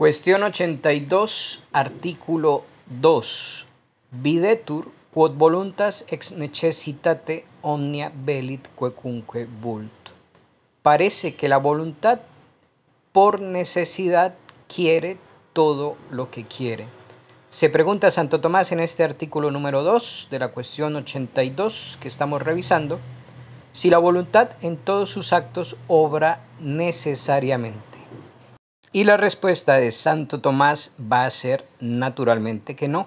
Cuestión 82, artículo 2. Videtur quod voluntas ex necessitate omnia velit quecunque vult. Parece que la voluntad por necesidad quiere todo lo que quiere. Se pregunta Santo Tomás en este artículo número 2 de la cuestión 82 que estamos revisando, si la voluntad en todos sus actos obra necesariamente. Y la respuesta de Santo Tomás va a ser naturalmente que no.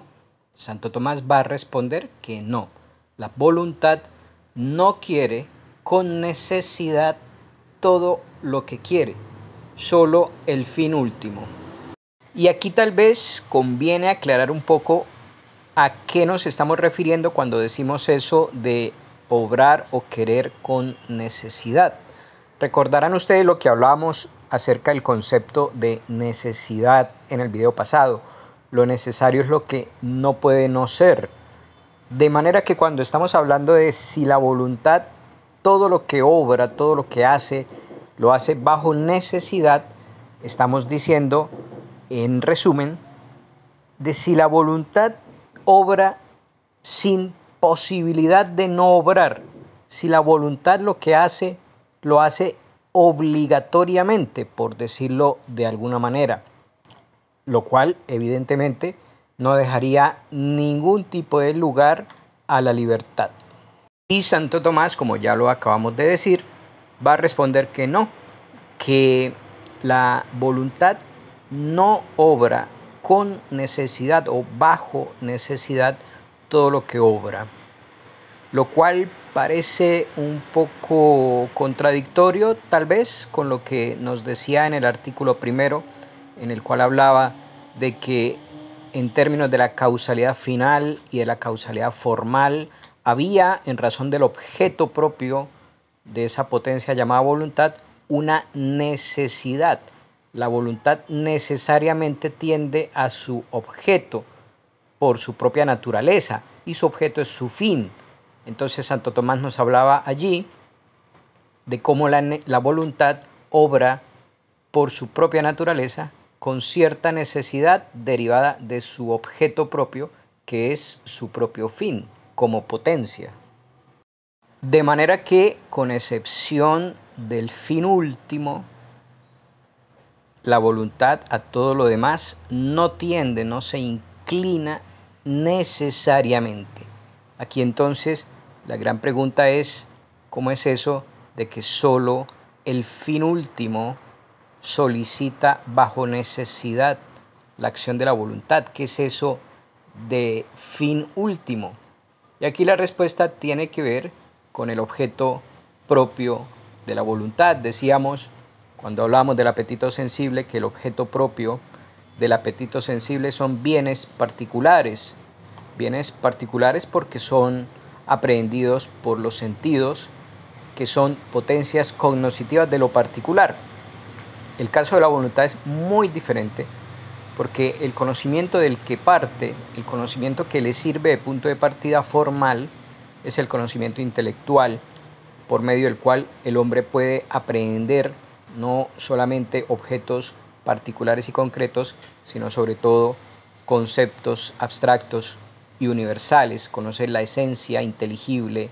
Santo Tomás va a responder que no. La voluntad no quiere con necesidad todo lo que quiere, solo el fin último. Y aquí tal vez conviene aclarar un poco a qué nos estamos refiriendo cuando decimos eso de obrar o querer con necesidad. Recordarán ustedes lo que hablábamos acerca del concepto de necesidad en el video pasado. Lo necesario es lo que no puede no ser. De manera que cuando estamos hablando de si la voluntad, todo lo que obra, todo lo que hace, lo hace bajo necesidad, estamos diciendo, en resumen, de si la voluntad obra sin posibilidad de no obrar, si la voluntad lo que hace, lo hace obligatoriamente, por decirlo de alguna manera, lo cual evidentemente no dejaría ningún tipo de lugar a la libertad. Y Santo Tomás, como ya lo acabamos de decir, va a responder que no, que la voluntad no obra con necesidad o bajo necesidad todo lo que obra, lo cual parece un poco contradictorio tal vez con lo que nos decía en el artículo primero, en el cual hablaba de que en términos de la causalidad final y de la causalidad formal había, en razón del objeto propio de esa potencia llamada voluntad, una necesidad. La voluntad necesariamente tiende a su objeto por su propia naturaleza y su objeto es su fin. Entonces Santo Tomás nos hablaba allí de cómo la voluntad obra por su propia naturaleza con cierta necesidad derivada de su objeto propio, que es su propio fin, como potencia. De manera que, con excepción del fin último, la voluntad a todo lo demás no tiende, no se inclina necesariamente. Aquí entonces la gran pregunta es, ¿cómo es eso de que solo el fin último solicita bajo necesidad la acción de la voluntad? ¿Qué es eso de fin último? Y aquí la respuesta tiene que ver con el objeto propio de la voluntad. Decíamos, cuando hablamos del apetito sensible, que el objeto propio del apetito sensible son bienes particulares. Bienes particulares porque son aprehendidos por los sentidos, que son potencias cognoscitivas de lo particular. El caso de la voluntad es muy diferente porque el conocimiento del que parte, el conocimiento que le sirve de punto de partida formal, es el conocimiento intelectual, por medio del cual el hombre puede aprehender no solamente objetos particulares y concretos, sino sobre todo conceptos abstractos y universales, conocer la esencia inteligible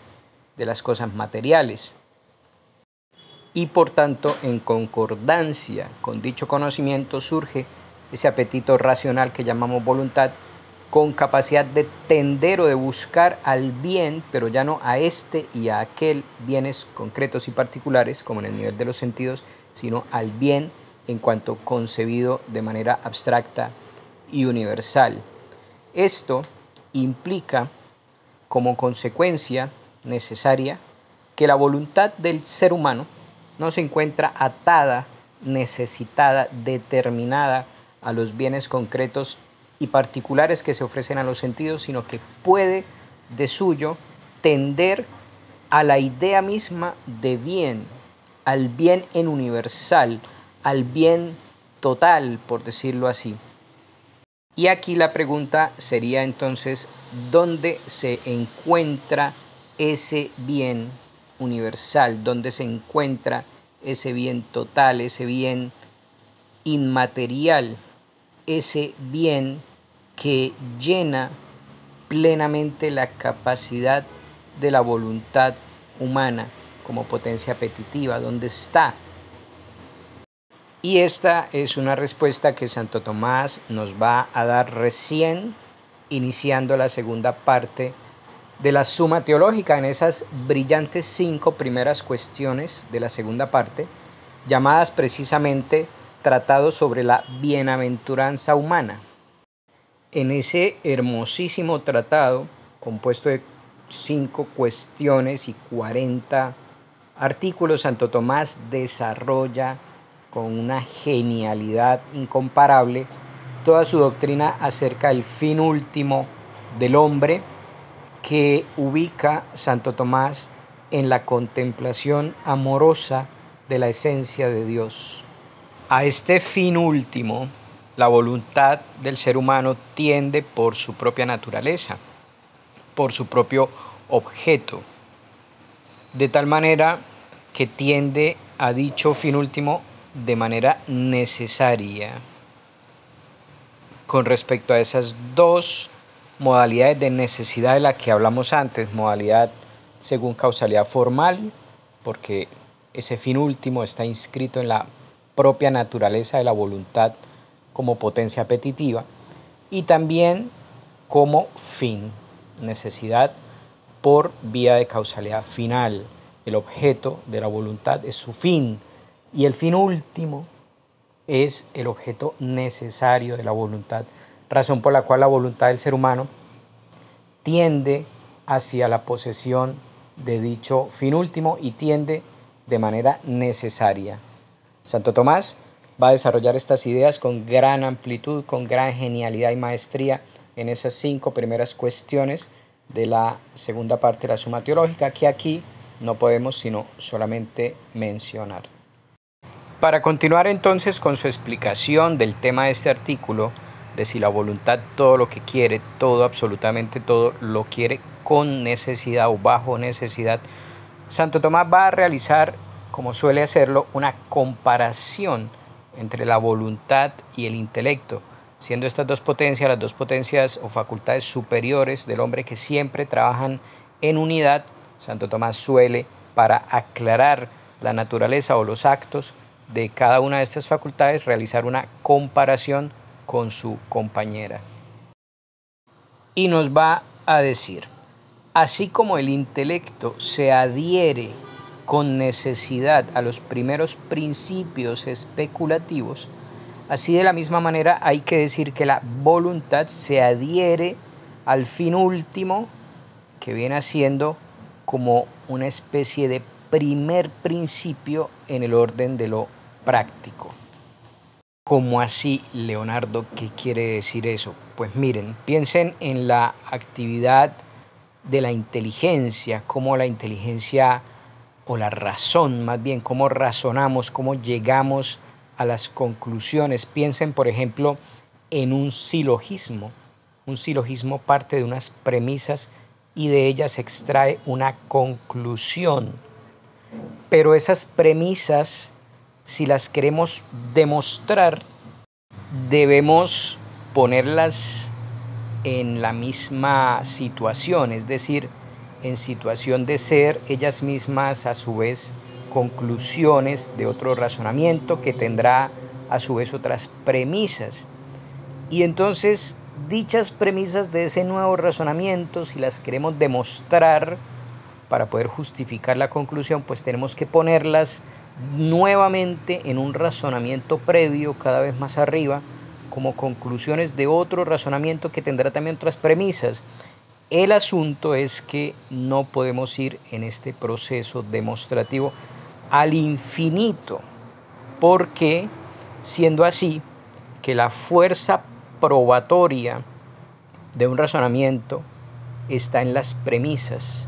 de las cosas materiales. Y por tanto, en concordancia con dicho conocimiento surge ese apetito racional que llamamos voluntad, con capacidad de tender o de buscar al bien, pero ya no a este y a aquel bienes concretos y particulares, como en el nivel de los sentidos, sino al bien en cuanto concebido de manera abstracta y universal. Esto implica como consecuencia necesaria que la voluntad del ser humano no se encuentra atada, necesitada, determinada a los bienes concretos y particulares que se ofrecen a los sentidos, sino que puede de suyo tender a la idea misma de bien, al bien en universal, al bien total, por decirlo así. Y aquí la pregunta sería entonces, ¿dónde se encuentra ese bien universal? ¿Dónde se encuentra ese bien total, ese bien inmaterial? ese bien que llena plenamente la capacidad de la voluntad humana como potencia apetitiva, ¿dónde está? Y esta es una respuesta que Santo Tomás nos va a dar recién iniciando la segunda parte de la Suma Teológica, en esas brillantes 5 primeras cuestiones de la segunda parte, llamadas precisamente Tratado sobre la Bienaventuranza Humana. En ese hermosísimo tratado, compuesto de 5 cuestiones y 40 artículos, Santo Tomás desarrolla con una genialidad incomparable toda su doctrina acerca del fin último del hombre, que ubica Santo Tomás en la contemplación amorosa de la esencia de Dios. A este fin último, la voluntad del ser humano tiende por su propia naturaleza, por su propio objeto, de tal manera que tiende a dicho fin último de manera necesaria. Con respecto a esas dos modalidades de necesidad de la que hablamos antes, modalidad según causalidad formal, porque ese fin último está inscrito en la propia naturaleza de la voluntad como potencia apetitiva, y también como fin, necesidad por vía de causalidad final. El objeto de la voluntad es su fin, y el fin último es el objeto necesario de la voluntad, razón por la cual la voluntad del ser humano tiende hacia la posesión de dicho fin último y tiende de manera necesaria. Santo Tomás va a desarrollar estas ideas con gran amplitud, con gran genialidad y maestría en esas 5 primeras cuestiones de la segunda parte de la Suma Teológica, que aquí no podemos sino solamente mencionar. Para continuar entonces con su explicación del tema de este artículo, de si la voluntad todo lo que quiere, todo, absolutamente todo, lo quiere con necesidad o bajo necesidad, Santo Tomás va a realizar, como suele hacerlo, una comparación entre la voluntad y el intelecto, siendo estas dos potencias, las dos potencias o facultades superiores del hombre que siempre trabajan en unidad. Santo Tomás suele, para aclarar la naturaleza o los actos de cada una de estas facultades, realizar una comparación con su compañera. Y nos va a decir: así como el intelecto se adhiere con necesidad a los primeros principios especulativos, así de la misma manera hay que decir que la voluntad se adhiere al fin último, que viene siendo como una especie de primer principio en el orden de lo práctico. ¿Cómo así, Leonardo? ¿Qué quiere decir eso? Pues miren, piensen en la actividad de la inteligencia, cómo la inteligencia o la razón, más bien, cómo razonamos, cómo llegamos a las conclusiones. Piensen, por ejemplo, en un silogismo. Un silogismo parte de unas premisas y de ellas se extrae una conclusión. Pero esas premisas, si las queremos demostrar, debemos ponerlas en la misma situación, es decir, en situación de ser ellas mismas a su vez conclusiones de otro razonamiento que tendrá a su vez otras premisas. Y entonces dichas premisas de ese nuevo razonamiento, si las queremos demostrar para poder justificar la conclusión, pues tenemos que ponerlas nuevamente en un razonamiento previo cada vez más arriba, como conclusiones de otro razonamiento que tendrá también otras premisas. El asunto es que no podemos ir en este proceso demostrativo al infinito, porque siendo así que la fuerza probatoria de un razonamiento está en las premisas,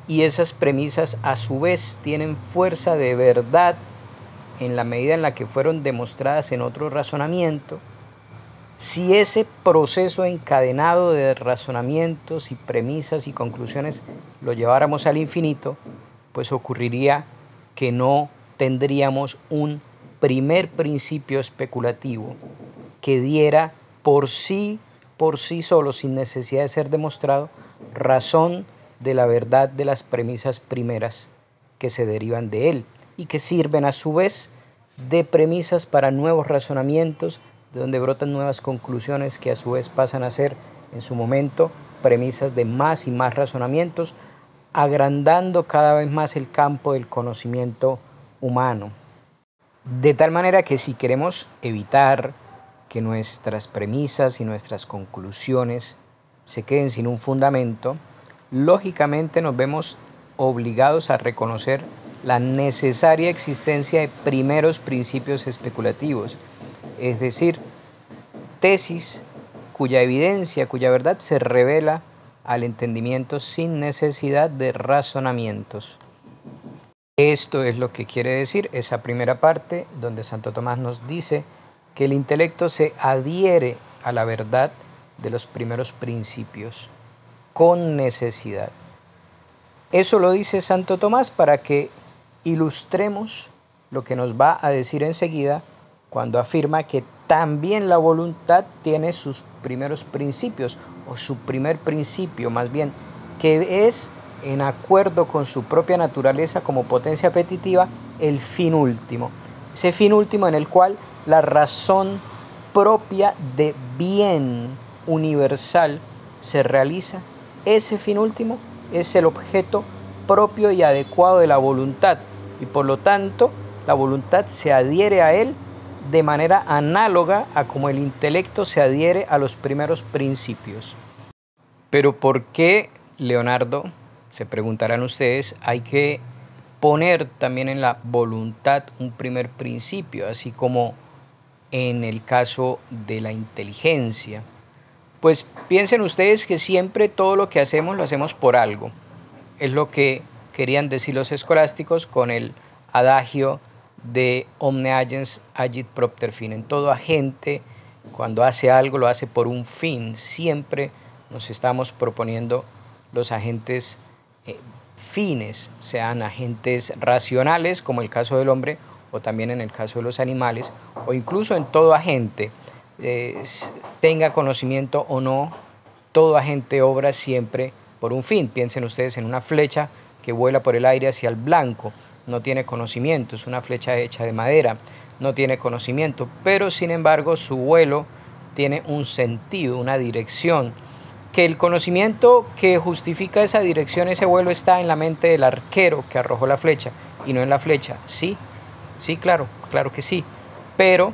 y esas premisas a su vez tienen fuerza de verdad en la medida en la que fueron demostradas en otro razonamiento. Si ese proceso encadenado de razonamientos y premisas y conclusiones lo lleváramos al infinito, pues ocurriría que no tendríamos un primer principio especulativo, que diera por sí solo, sin necesidad de ser demostrado, razón de la verdad de las premisas primeras que se derivan de él y que sirven a su vez de premisas para nuevos razonamientos, de donde brotan nuevas conclusiones que a su vez pasan a ser en su momento premisas de más y más razonamientos, agrandando cada vez más el campo del conocimiento humano. De tal manera que si queremos evitar que nuestras premisas y nuestras conclusiones se queden sin un fundamento, lógicamente nos vemos obligados a reconocer la necesaria existencia de primeros principios especulativos, es decir, tesis cuya evidencia, cuya verdad se revela al entendimiento sin necesidad de razonamientos. Esto es lo que quiere decir esa primera parte donde Santo Tomás nos dice que el intelecto se adhiere a la verdad de los primeros principios con necesidad. Eso lo dice Santo Tomás para que ilustremos lo que nos va a decir enseguida cuando afirma que también la voluntad tiene sus primeros principios, o su primer principio más bien, que es, en acuerdo con su propia naturaleza como potencia apetitiva, el fin último. Ese fin último en el cual la razón propia de bien universal se realiza. Ese fin último es el objeto propio y adecuado de la voluntad, y por lo tanto la voluntad se adhiere a él de manera análoga a como el intelecto se adhiere a los primeros principios. Pero ¿por qué, Leonardo? Se preguntarán ustedes, hay que poner también en la voluntad un primer principio, así como en el caso de la inteligencia. Pues piensen ustedes que siempre todo lo que hacemos lo hacemos por algo. Es lo que querían decir los escolásticos con el adagio de omne agens agit propter finem. Todo agente, cuando hace algo, lo hace por un fin. Siempre nos estamos proponiendo los agentes fines, sean agentes racionales, como el caso del hombre, o también en el caso de los animales, o incluso en todo agente, tenga conocimiento o no, todo agente obra siempre por un fin. Piensen ustedes en una flecha que vuela por el aire hacia el blanco, no tiene conocimiento, es una flecha hecha de madera, no tiene conocimiento, pero sin embargo su vuelo tiene un sentido, una dirección, que el conocimiento que justifica esa dirección, ese vuelo, está en la mente del arquero que arrojó la flecha y no en la flecha. Sí, sí, claro que sí, pero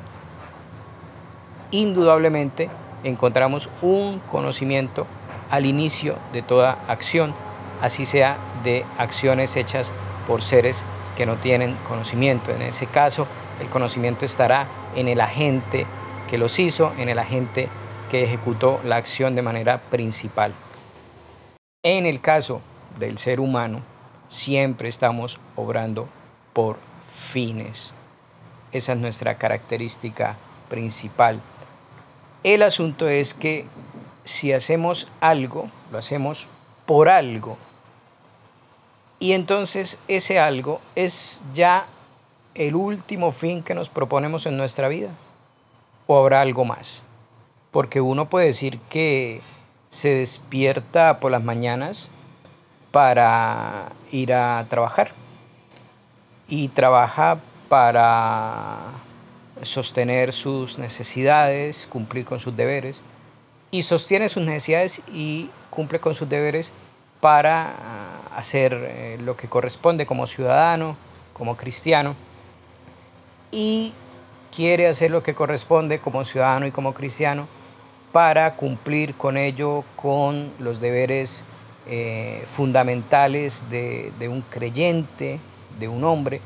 indudablemente encontramos un conocimiento al inicio de toda acción, así sea de acciones hechas por seres que no tienen conocimiento. En ese caso, el conocimiento estará en el agente que los hizo, en el agente que ejecutó la acción de manera principal. En el caso del ser humano, siempre estamos obrando por fines. Esa es nuestra característica principal. El asunto es que si hacemos algo, lo hacemos por algo. Y entonces ese algo es ya el último fin que nos proponemos en nuestra vida. ¿O habrá algo más? Porque uno puede decir que se despierta por las mañanas para ir a trabajar. Y trabaja para sostener sus necesidades, cumplir con sus deberes, y sostiene sus necesidades y cumple con sus deberes para hacer lo que corresponde como ciudadano, como cristiano, y quiere hacer lo que corresponde como ciudadano y como cristiano para cumplir con ello, con los deberes fundamentales de un creyente, de un hombre,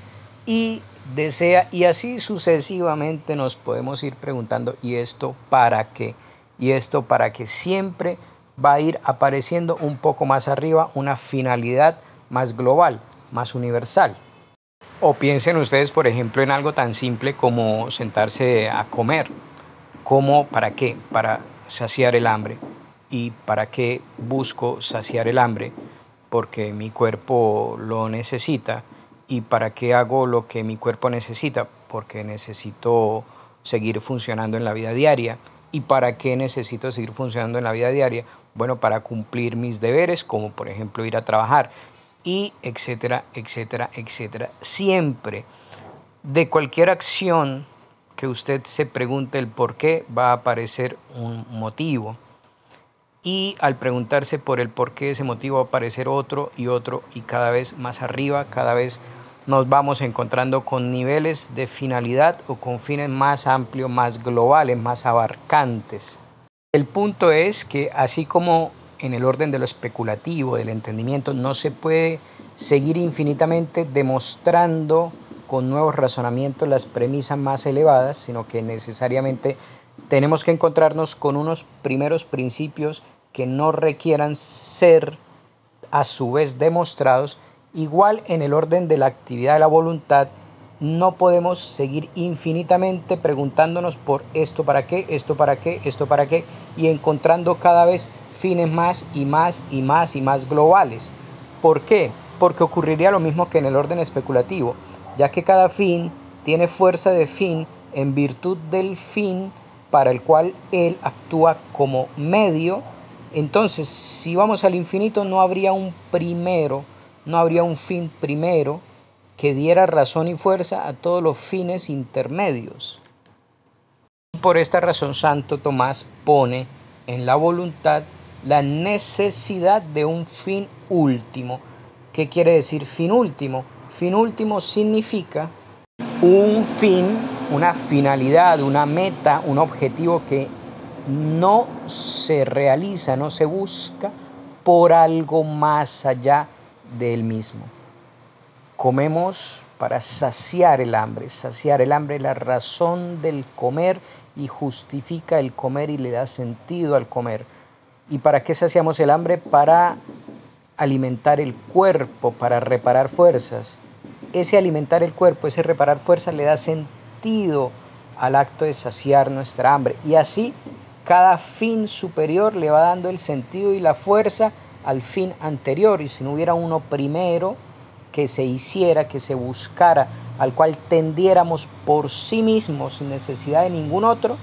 y desea, y así sucesivamente nos podemos ir preguntando, ¿y esto para qué? Y esto para que siempre va a ir apareciendo un poco más arriba una finalidad más global, más universal. O piensen ustedes, por ejemplo, en algo tan simple como sentarse a comer. ¿Cómo? ¿Para qué? Para saciar el hambre. ¿Y para qué busco saciar el hambre? Porque mi cuerpo lo necesita. ¿Y para qué hago lo que mi cuerpo necesita? Porque necesito seguir funcionando en la vida diaria. ¿Y para qué necesito seguir funcionando en la vida diaria? Bueno, para cumplir mis deberes, como por ejemplo ir a trabajar, y etcétera, etcétera, etcétera. Siempre, de cualquier acción que usted se pregunte el por qué, va a aparecer un motivo. Y al preguntarse por el por qué, ese motivo va a aparecer otro y otro, y cada vez más arriba, cada vez nos vamos encontrando con niveles de finalidad o con fines más amplios, más globales, más abarcantes. El punto es que así como en el orden de lo especulativo, del entendimiento, no se puede seguir infinitamente demostrando con nuevos razonamientos las premisas más elevadas, sino que necesariamente tenemos que encontrarnos con unos primeros principios que no requieran ser a su vez demostrados. Igual en el orden de la actividad de la voluntad, no podemos seguir infinitamente preguntándonos por esto para qué, esto para qué, esto para qué, y encontrando cada vez fines más y más y más y más globales. ¿Por qué? Porque ocurriría lo mismo que en el orden especulativo, ya que cada fin tiene fuerza de fin en virtud del fin para el cual él actúa como medio. Entonces, si vamos al infinito, no habría un primero, no habría un fin primero que diera razón y fuerza a todos los fines intermedios. Por esta razón, Santo Tomás pone en la voluntad la necesidad de un fin último. ¿Qué quiere decir fin último? Fin último significa un fin, una finalidad, una meta, un objetivo que no se realiza, no se busca por algo más allá del mismo. Comemos para saciar el hambre. Saciar el hambre es la razón del comer y justifica el comer y le da sentido al comer. ¿Y para qué saciamos el hambre? Para alimentar el cuerpo, para reparar fuerzas. Ese alimentar el cuerpo, ese reparar fuerzas le da sentido al acto de saciar nuestra hambre. Y así cada fin superior le va dando el sentido y la fuerza al fin anterior. Y si no hubiera uno primero que se hiciera, que se buscara, al cual tendiéramos por sí mismos sin necesidad de ningún otro,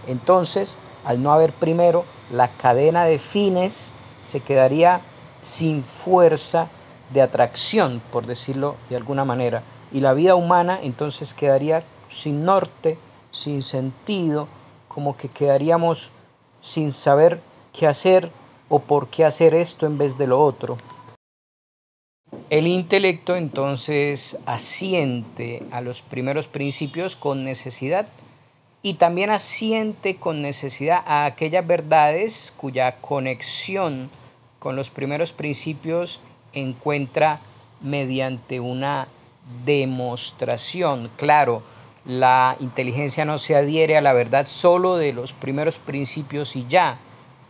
entonces al no haber primero, la cadena de fines se quedaría sin fuerza de atracción, por decirlo de alguna manera, y la vida humana entonces quedaría sin norte, sin sentido, como que quedaríamos sin saber qué hacer o por qué hacer esto en vez de lo otro. El intelecto entonces asiente a los primeros principios con necesidad y también asiente con necesidad a aquellas verdades cuya conexión con los primeros principios encuentra mediante una demostración. Claro, la inteligencia no se adhiere a la verdad solo de los primeros principios y ya,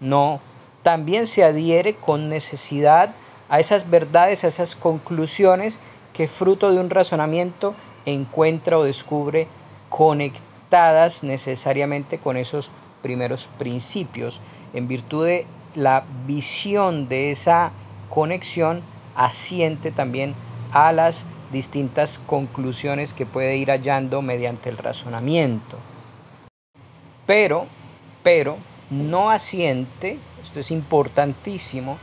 no, también se adhiere con necesidad a esas verdades, a esas conclusiones que fruto de un razonamiento encuentra o descubre conectadas necesariamente con esos primeros principios. En virtud de la visión de esa conexión, asiente también a las distintas conclusiones que puede ir hallando mediante el razonamiento. Pero no asiente, esto es importantísimo,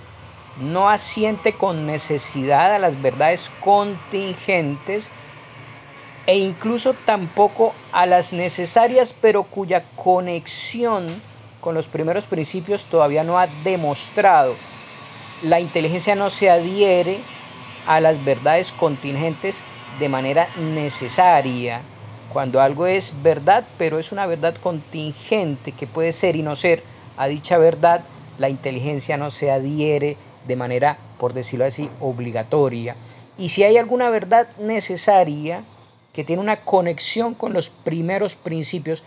no asiente con necesidad a las verdades contingentes e incluso tampoco a las necesarias, pero cuya conexión con los primeros principios todavía no ha demostrado. La inteligencia no se adhiere a las verdades contingentes de manera necesaria. Cuando algo es verdad, pero es una verdad contingente que puede ser y no ser, a dicha verdad, la inteligencia no se adhiere de manera, por decirlo así, obligatoria. Y si hay alguna verdad necesaria que tiene una conexión con los primeros principios,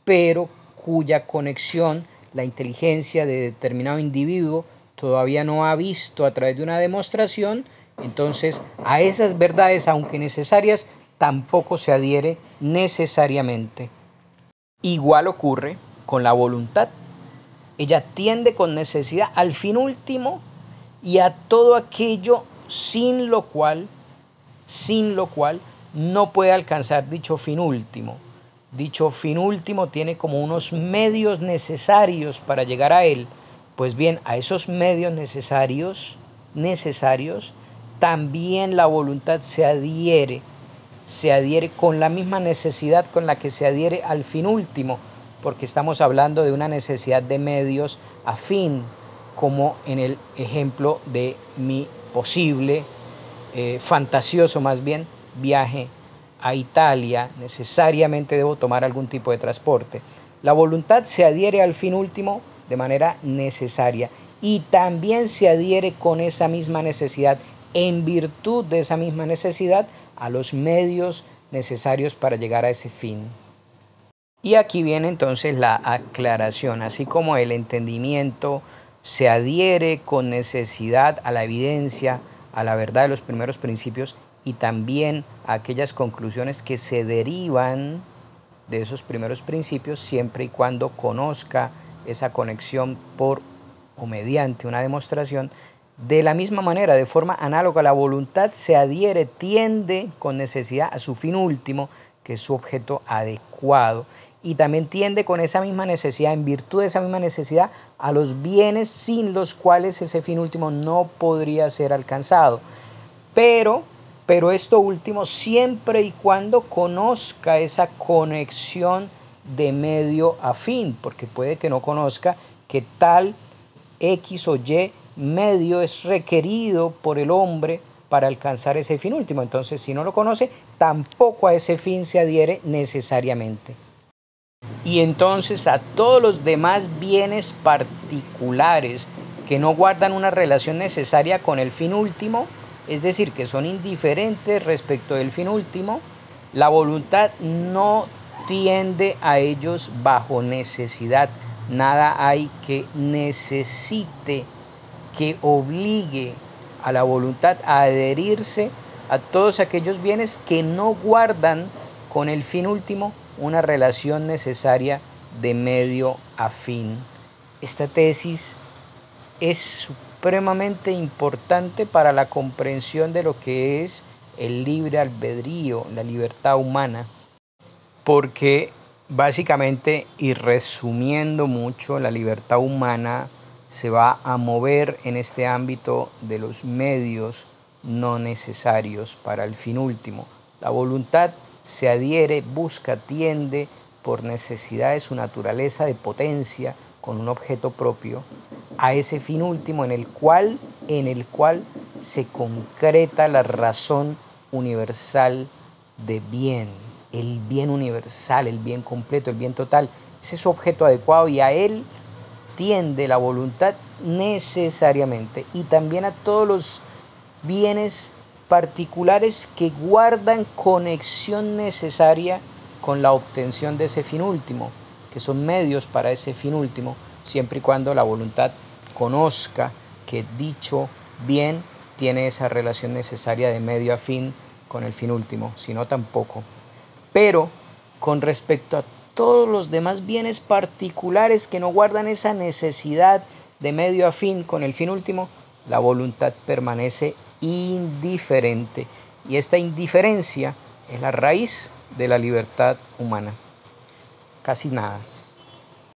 pero cuya conexión la inteligencia de determinado individuo todavía no ha visto a través de una demostración, entonces a esas verdades, aunque necesarias, tampoco se adhiere necesariamente. Igual ocurre con la voluntad. Ella tiende con necesidad al fin último y a todo aquello sin lo cual no puede alcanzar dicho fin último. dicho fin último tiene como unos medios necesarios para llegar a él, pues bien, a esos medios necesarios también la voluntad se adhiere con la misma necesidad con la que se adhiere al fin último, porque estamos hablando de una necesidad de medios afín, como en el ejemplo de mi posible, fantasioso más bien, viaje a Italia. Necesariamente debo tomar algún tipo de transporte. La voluntad se adhiere al fin último de manera necesaria y también se adhiere con esa misma necesidad, en virtud de esa misma necesidad, a los medios necesarios para llegar a ese fin. Y aquí viene entonces la aclaración, así como el entendimiento se adhiere con necesidad a la evidencia, a la verdad de los primeros principios y también a aquellas conclusiones que se derivan de esos primeros principios, siempre y cuando conozca esa conexión por o mediante una demostración. De la misma manera, de forma análoga, la voluntad se adhiere, tiende con necesidad a su fin último, que es su objeto adecuado, y también tiende con esa misma necesidad, en virtud de esa misma necesidad, a los bienes sin los cuales ese fin último no podría ser alcanzado. Pero esto último siempre y cuando conozca esa conexión de medio a fin, porque puede que no conozca que tal X o Y medio es requerido por el hombre para alcanzar ese fin último. Entonces, si no lo conoce, tampoco a ese fin se adhiere necesariamente. Y entonces a todos los demás bienes particulares que no guardan una relación necesaria con el fin último, es decir, que son indiferentes respecto del fin último, la voluntad no tiende a ellos bajo necesidad. Nada hay que necesite, que obligue a la voluntad a adherirse a todos aquellos bienes que no guardan con el fin último una relación necesaria de medio a fin. Esta tesis es supremamente importante para la comprensión de lo que es el libre albedrío, la libertad humana, porque básicamente, y resumiendo mucho, la libertad humana se va a mover en este ámbito de los medios no necesarios para el fin último. La voluntad se adhiere, busca, tiende por necesidad de su naturaleza de potencia con un objeto propio a ese fin último en el cual se concreta la razón universal de bien, el bien universal, el bien completo, el bien total. Ese es su objeto adecuado y a él tiende la voluntad necesariamente, y también a todos los bienes particulares que guardan conexión necesaria con la obtención de ese fin último, que son medios para ese fin último, siempre y cuando la voluntad conozca que dicho bien tiene esa relación necesaria de medio a fin con el fin último, si no tampoco. Pero con respecto a todos los demás bienes particulares que no guardan esa necesidad de medio a fin con el fin último, la voluntad permanece indiferente. Y esta indiferencia es la raíz de la libertad humana. Casi nada.